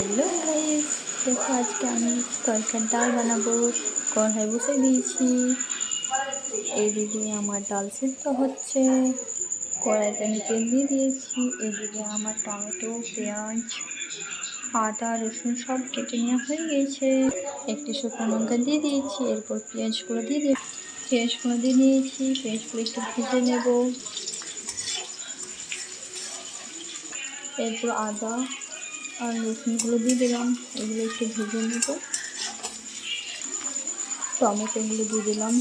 Hello guys, দেখো আজকে আমি তরকার ডাল বানাবো। কড়াই বসে দিয়েছি, এইদিকে আমার ডাল সিদ্ধ হচ্ছে। কড়াইতে আমি তেল দিয়ে দিয়েছি। এদিকে আমার টমেটো, পেঁয়াজ, আদা, রসুন সব কেটে নেওয়া হয়ে গিয়েছে। একটি শুকনো লঙ্কা দিয়ে দিয়েছি, এরপর পেঁয়াজগুলো দিয়ে দিয়েছি। পেঁয়াজগুলো একটু ভেজে নেব। এরপর আদা আর রসুনগুলো দিয়ে দিলাম, এগুলো একটু ভেজে নেব। টমেটোগুলো দিয়ে দিলাম,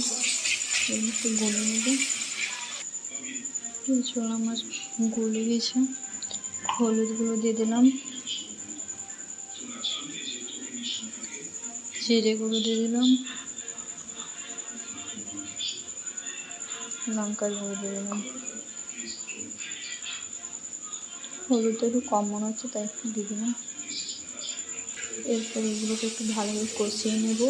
এগুলো একটু গলে নেব। পেঁয়াজগুলো আমার গলে গেছে। হলুদগুলো দিয়ে দিলাম, জিরেগুলো দিয়ে দিলাম, লঙ্কার গুঁড়ো দিয়ে দিলাম। হলুদটা একটু কম মনে হচ্ছে, তাই একটু দিয়ে দিলাম। এরপর এগুলোকে একটু ভালোভাবে কষিয়ে নেব।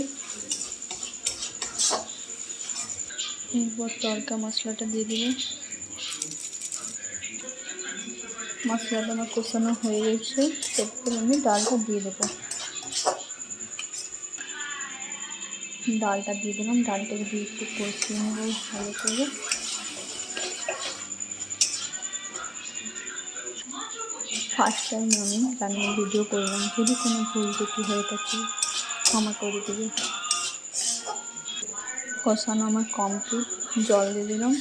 এরপর তড়কা মশলাটা দিয়ে দিব। মশলাটা আমার কষানো হয়ে গেছে, এরপর আমি ডালটা দিয়ে দেবো। ডালটা দিয়ে দিলাম, ডালটাকে দিয়ে একটু কষিয়ে নেব ভালো করে। ফার্স্ট টাইম আমি রান্নার ভিডিও করলাম, যদি কোনো ভুল ত্রুটি হয়ে থাকে ক্ষমা করে দেবে। কষানো আমার কমপ্লিট, জল দিয়ে দিলাম।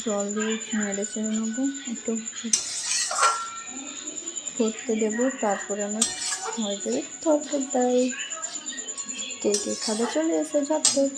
জল দিয়ে নেড়ে চেড়ে নেবো, একটু ফুটতে দেবো, তারপরে আমার হয়ে যাবে তরকারি ডাল। কে কে খাবে চলে এসে ঝটপট।